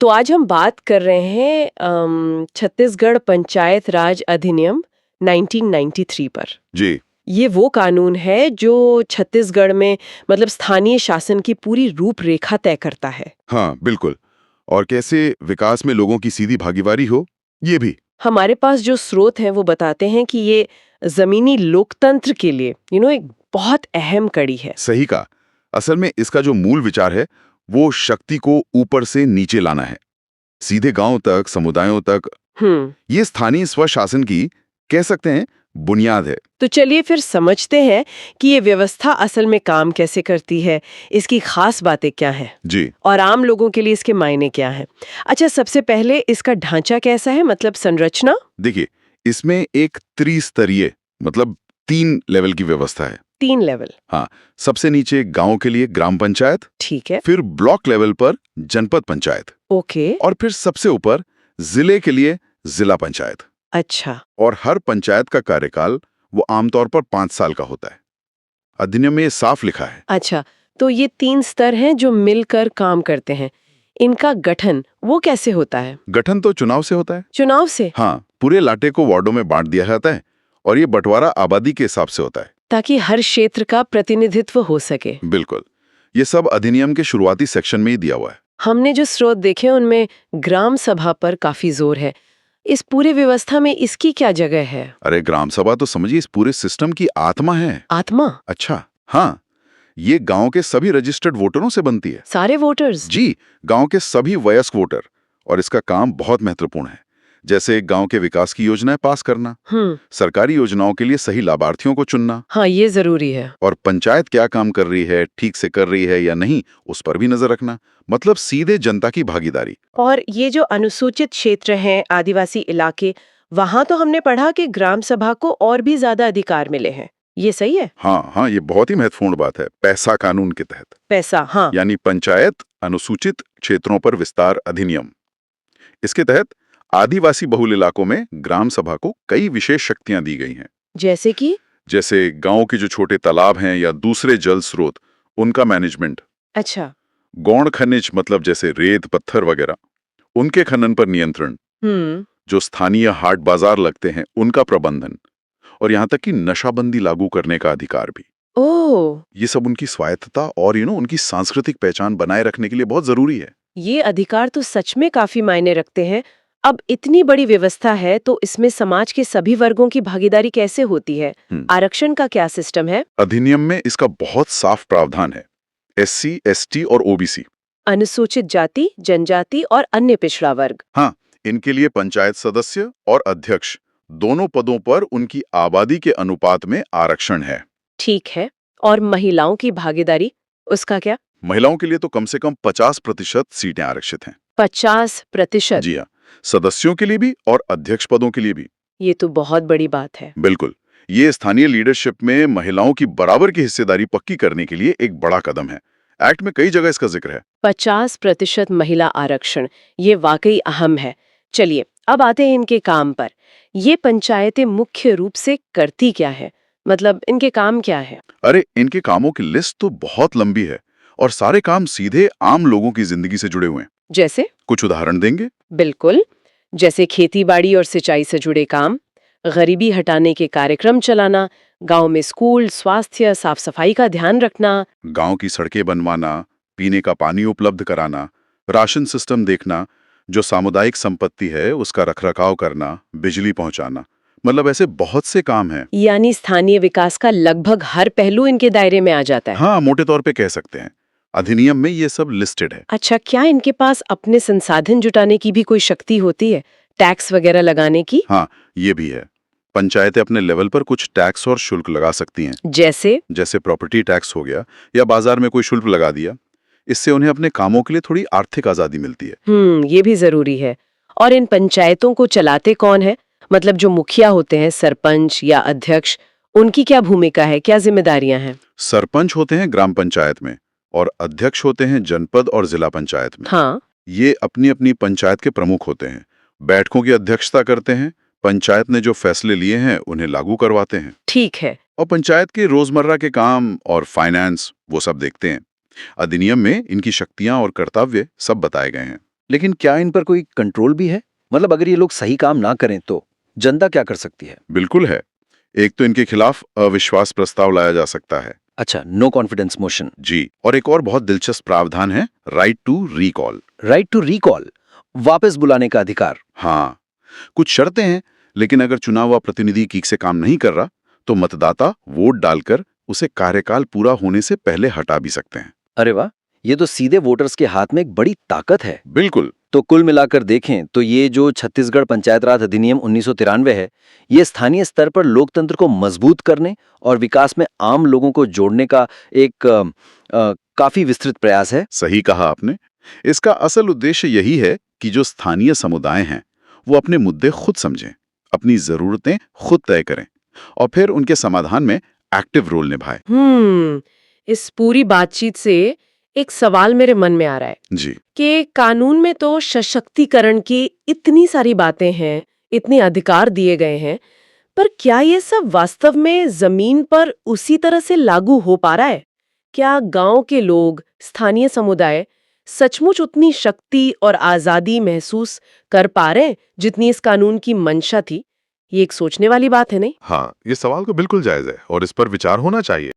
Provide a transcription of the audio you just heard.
तो आज हम बात कर रहे हैं छत्तीसगढ़ पंचायत राज अधिनियम 1993 पर। जी। ये वो कानून है जो छत्तीसगढ़ में मतलब स्थानीय शासन की पूरी रूपरेखा तय करता है। हाँ, बिल्कुल। और कैसे विकास में लोगों की सीधी भागीदारी हो, ये भी। हमारे पास जो स्रोत हैं वो बताते हैं कि ये जमीनी लोकतंत्र के लिए एक बहुत अहम कड़ी है। सही कहा। असल में इसका जो मूल विचार है, वो शक्ति को ऊपर से नीचे लाना है, सीधे गांव तक, समुदायों तक। हम्म। ये स्थानीय स्वशासन की, कह सकते हैं, बुनियाद है। तो चलिए फिर समझते हैं कि ये व्यवस्था असल में काम कैसे करती है, इसकी खास बातें क्या हैं जी। और आम लोगों के लिए इसके मायने क्या हैं। अच्छा, सबसे पहले इसका ढांचा कैसा है, मतलब संरचना? देखिए, इसमें एक त्रिस्तरीय, मतलब 3 लेवल की व्यवस्था है। 3 लेवल। हाँ, सबसे नीचे गांव के लिए ग्राम पंचायत, ठीक है। फिर ब्लॉक लेवल पर जनपद पंचायत, ओके। और फिर सबसे ऊपर जिले के लिए जिला पंचायत। अच्छा। और हर पंचायत का कार्यकाल वो आमतौर पर 5 साल का होता है। अधिनियम में ये साफ लिखा है। अच्छा, तो ये 3 स्तर हैं जो मिलकर काम करते हैं। इनका गठन वो कैसे होता है? गठन तो चुनाव से होता है। चुनाव से? हाँ, पूरे लाटे को वार्डों में बांट दिया जाता है और ये बंटवारा आबादी के हिसाब से होता है। ताकि हर क्षेत्र का प्रतिनिधित्व हो सके। बिल्कुल। ये सब अधिनियम के शुरुआती सेक्शन में ही दिया हुआ है। हमने जो स्रोत देखे उनमें ग्राम सभा पर काफी जोर है। इस पूरी व्यवस्था में इसकी क्या जगह है? अरे, ग्राम सभा तो समझिए इस पूरे सिस्टम की आत्मा है। आत्मा? अच्छा, हाँ। ये गांव के सभी रजिस्टर्ड वोटरों से बनती है। सारे वोटर्स? जी, गांव के सभी वयस्क वोटर। और इसका काम बहुत महत्वपूर्ण है, जैसे गांव के विकास की योजनाएं पास करना, सरकारी योजनाओं के लिए सही लाभार्थियों को चुनना। हाँ, ये जरूरी है। और पंचायत क्या काम कर रही है, ठीक से कर रही है या नहीं, उस पर भी नजर रखना। मतलब सीधे जनता की भागीदारी। और ये जो अनुसूचित क्षेत्र हैं, आदिवासी इलाके, वहां तो हमने पढ़ा कि ग्राम सभा को और भी ज्यादा अधिकार मिले हैं। ये सही है? हाँ हाँ, ये बहुत ही महत्वपूर्ण बात है। पैसा कानून के तहत, पैसा, हाँ। यानी पंचायत अनुसूचित क्षेत्रों पर विस्तार अधिनियम, इसके तहत आदिवासी बहुल इलाकों में ग्राम सभा को कई विशेष शक्तियां दी गई हैं। जैसे कि? जैसे गांव के जो छोटे तालाब हैं या दूसरे जल स्रोत, उनका मैनेजमेंट। अच्छा। गौण खनिज, मतलब जैसे रेत पत्थर वगैरह, उनके खनन पर नियंत्रण। जो स्थानीय हाट बाजार लगते हैं, उनका प्रबंधन। और यहाँ तक कि नशाबंदी लागू करने का अधिकार भी। ओह! ये सब उनकी स्वायत्तता और उनकी सांस्कृतिक पहचान बनाए रखने के लिए बहुत जरूरी है। ये अधिकार तो सच में काफी मायने रखते हैं। अब इतनी बड़ी व्यवस्था है तो इसमें समाज के सभी वर्गों की भागीदारी कैसे होती है? आरक्षण का क्या सिस्टम है? अधिनियम में इसका बहुत साफ प्रावधान है। SC, ST और OBC, अनुसूचित जाति, जनजाति और अन्य पिछड़ा वर्ग। हाँ, इनके लिए पंचायत सदस्य और अध्यक्ष दोनों पदों पर उनकी आबादी के अनुपात में आरक्षण है। ठीक है। और महिलाओं की भागीदारी, उसका क्या? महिलाओं के लिए तो कम से कम 50% सीटें आरक्षित हैं। 50%? जी हाँ, सदस्यों के लिए भी और अध्यक्ष पदों के लिए भी। ये तो बहुत बड़ी बात है। बिल्कुल। ये स्थानीय लीडरशिप में महिलाओं की बराबर की हिस्सेदारी पक्की करने के लिए एक बड़ा कदम है। एक्ट में कई जगह इसका जिक्र है। 50% महिला आरक्षण, ये वाकई अहम है। चलिए, अब आते हैं इनके काम पर। ये पंचायतें मुख्य रूप से करती क्या है, मतलब इनके काम क्या है? अरे, इनके कामों की लिस्ट तो बहुत लंबी है और सारे काम सीधे आम लोगों की जिंदगी से जुड़े हुए हैं। जैसे? कुछ उदाहरण देंगे? बिल्कुल। जैसे खेती-बाड़ी और सिंचाई से जुड़े काम, गरीबी हटाने के कार्यक्रम चलाना, गांव में स्कूल, स्वास्थ्य, साफ सफाई का ध्यान रखना, गांव की सड़कें बनवाना, पीने का पानी उपलब्ध कराना, राशन सिस्टम देखना, जो सामुदायिक संपत्ति है उसका रखरखाव करना, बिजली पहुंचाना। मतलब ऐसे बहुत से काम हैं। यानी स्थानीय विकास का लगभग हर पहलू इनके दायरे में आ जाता है। हाँ, मोटे तौर पे कह सकते हैं। अधिनियम में ये सब लिस्टेड है। अच्छा, क्या इनके पास अपने संसाधन जुटाने की भी कोई शक्ति होती है, टैक्स वगैरह लगाने की? हाँ, ये भी है। पंचायतें अपने लेवल पर कुछ टैक्स और शुल्क लगा सकती हैं। जैसे प्रॉपर्टी टैक्स हो गया या बाजार में कोई शुल्क लगा दिया। इससे उन्हें अपने कामों के लिए थोड़ी आर्थिक आजादी मिलती है। ये भी जरूरी है। और इन पंचायतों को चलाते कौन है, मतलब जो मुखिया होते हैं, सरपंच या अध्यक्ष, उनकी क्या भूमिका है, क्या जिम्मेदारियां हैं? सरपंच होते हैं ग्राम पंचायत में और अध्यक्ष होते हैं जनपद और जिला पंचायत में। हाँ। ये अपनी अपनी पंचायत के प्रमुख होते हैं, बैठकों की अध्यक्षता करते हैं, पंचायत ने जो फैसले लिए हैं उन्हें लागू करवाते हैं। ठीक है। और पंचायत के रोजमर्रा के काम और फाइनेंस वो सब देखते हैं। अधिनियम में इनकी शक्तियां और कर्तव्य सब बताए गए हैं। लेकिन क्या इन पर कोई कंट्रोल भी है? मतलब अगर ये लोग सही काम ना करें तो जनता क्या कर सकती है? बिल्कुल है। एक तो इनके खिलाफ अविश्वास प्रस्ताव लाया जा सकता है। अच्छा, नो कॉन्फिडेंस मोशन। जी, और एक और बहुत दिलचस्प प्रावधान है, right to recall. Right to recall, वापस बुलाने का अधिकार। हाँ, कुछ शर्तें हैं, लेकिन अगर चुना हुआ प्रतिनिधि ठीक से काम नहीं कर रहा, तो मतदाता वोट डालकर उसे कार्यकाल पूरा होने से पहले हटा भी सकते हैं। अरे वाह, ये तो सीधे वोटर्स के हाथ में एक बड़ी ताकत है। बिल्कुल। तो कुल मिलाकर देखें तो ये जो छत्तीसगढ़ पंचायत राज अधिनियम 1993 है, ये स्थानीय स्तर पर लोकतंत्र को मजबूत करने और विकास में आम लोगों को जोड़ने का एक काफी विस्तृत प्रयास है। सही कहा आपने। इसका असल उद्देश्य यही है कि जो स्थानीय समुदाय हैं, वो अपने मुद्दे खुद समझें, अपनी जरूरतें खुद तय करें और फिर उनके समाधान में एक्टिव रोल निभाएं। इस पूरी बातचीत से एक सवाल मेरे मन में आ रहा है जी। कि कानून में तो सशक्तिकरण की इतनी सारी बातें हैं, इतने अधिकार दिए गए हैं, पर क्या ये सब वास्तव में जमीन पर उसी तरह से लागू हो पा रहा है? क्या गांव के लोग, स्थानीय समुदाय सचमुच उतनी शक्ति और आजादी महसूस कर पा रहे हैं जितनी इस कानून की मंशा थी? ये एक सोचने वाली बात है, नहीं? हाँ, ये सवाल तो बिल्कुल जायज है और इस पर विचार होना चाहिए।